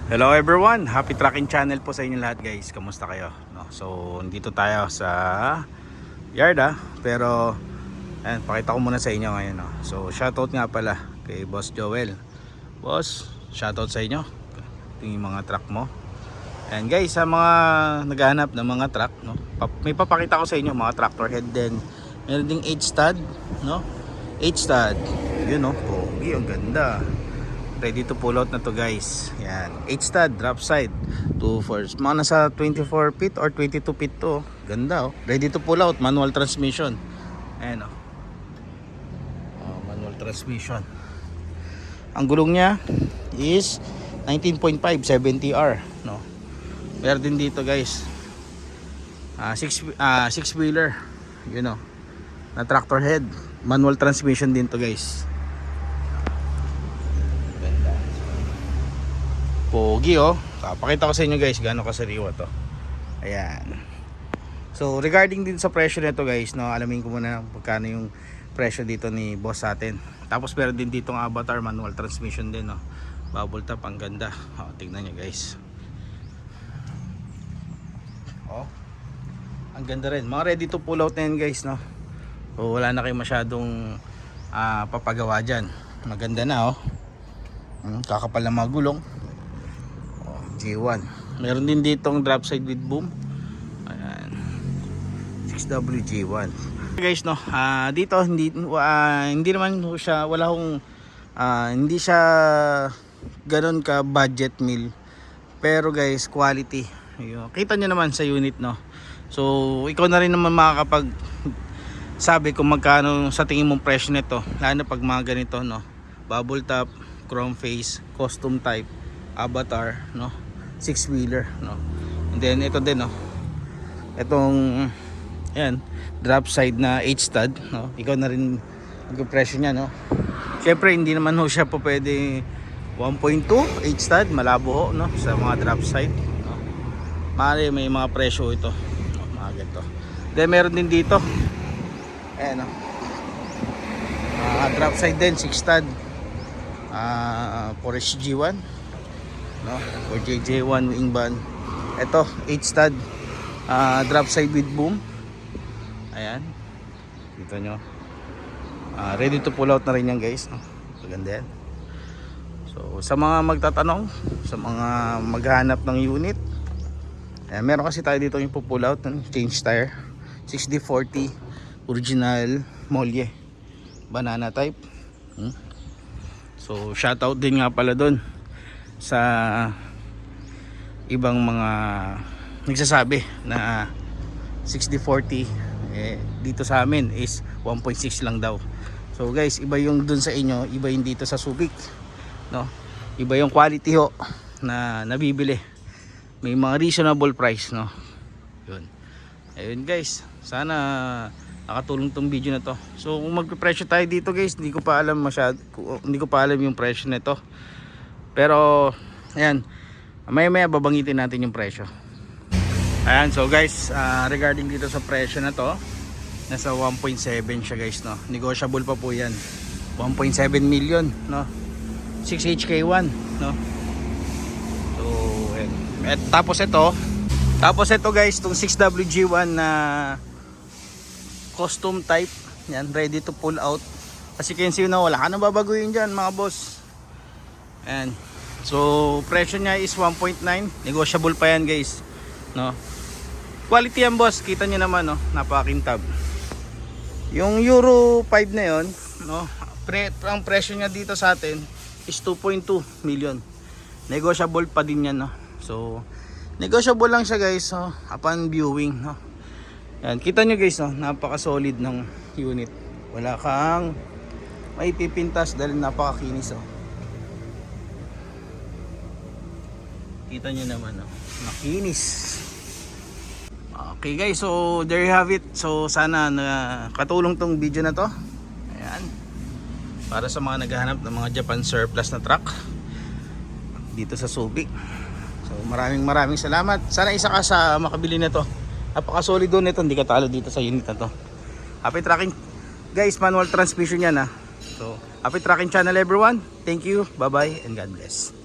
Hello everyone, happy tracking channel po sa inyo lahat guys. Kamusta kayo? No? So, dito tayo sa yard pero ayan, pakita ko muna sa inyo ngayon. No? So, shoutout nga pala kay Boss Joel. Boss, shoutout sa inyo. Ito yung mga truck mo. And guys, sa mga naghahanap ng mga truck, no? May papakita ko sa inyo mga tractor head din. Meron ding 8 stud, no? 8 stud. Yun, no? Pogi, ang ganda. Ready to pull out na to guys. Yan, 8 stud drop side 2/4, mga nasa 24 feet or 22 feet to. Ganda ready to pull out, manual transmission. Ayan manual transmission. Ang gulong niya is 19.5 70R, no. Meron din dito guys 6 wheeler, na tractor head, manual transmission din to guys. Pogi Pakita ko sa inyo guys gaano kasariwa to. Ayan. So regarding din sa presyo nito guys, no, alamin ko muna magkano yung presyo dito ni boss sa atin. Tapos meron din dito ng Avatar manual transmission din, no. Bubble top, ang ganda. Tingnan niyo guys. Ang ganda rin. Mga ready to pull out na yan guys, no. So wala na kayo masyadong papagawa diyan. Maganda na kakapal na mga gulong. G1. Meron din ditong drop side with boom. Ayan. 6W G1. Guys, no, dito hindi naman siya, hindi siya ganoon ka budget meal. Pero guys, quality. Kita niyo naman sa unit, no. So, ikaw na rin naman makakapag sabi kung magkano sa tingin mong presyo nito. Lalo na pag mga ganito, no. Bubble top, chrome face, custom type, Avatar, no. 6 wheeler, no. And then ito din, no. Itong ayan, drop side na 8 stud, no. Ikaw na rin mag-presyo niya, no. Syempre hindi naman siya po pwede 1.2 8 stud, malabo no sa mga drop side, no. May mga presyo ito, no, mga ganito. Then meron din dito. Ayan, no. Drop side din 6 stud. Porsche G1, no, or JJ1 wing van. Ito 8 stud drop side with boom. Ayan, kita nyo, ready to pull out na rin yan guys, no? Maganda yan. So sa mga magtatanong, sa mga maghanap ng unit, ayan, meron kasi tayo dito yung pull out ng change tire 6040 original molye banana type. So shoutout din nga pala doon sa ibang mga nagsasabi na 6040 dito sa amin is 1.6 lang daw. So guys, iba yung dun sa inyo, iba yung dito sa Subic, no. Iba yung quality na nabibili. May mga reasonable price, no. Ayun guys, sana nakatulong tong video na to. So kung magpe-presyo tayo dito guys, hindi ko pa alam yung presyo nito. Pero ayan, maya babangitin natin yung presyo. Ayan, so guys, regarding dito sa presyo na to, nasa 1.7 siya guys, no. Negotiable pa po yan. 1.7 million, no. 6HK1, no. So tapos ito guys, itong 6WG1 na custom type, yan, ready to pull out. Kasi can see, wala ka nang babaguhin dyan mga boss. Ayan. So presyo niya is 1.9, negotiable pa yan guys, no. Quality yan boss, kita niyo naman, no, napakakintab. Yung Euro 5 na yon, no, ang presyo niya dito sa atin is 2.2 million. Negotiable pa din yan, no. So negotiable lang siya guys, no, upon viewing, no. Yan, kita niyo guys, no, napaka solid ng unit. Wala kang may pipintas dahil napakakinis, Kita niyo naman, no, makinis. Okay guys, so there you have it. So sana nakatulong tong video na to. Ayan, para sa mga naghahanap ng mga Japan surplus na truck dito sa Subic. So maraming salamat. Sana isa ka sa makabili na to. Napaka-solid doon nito, hindi ka talo dito sa unit na to. Happy tracking guys, manual transmission yan So happy tracking channel everyone. Thank you, bye bye and God bless.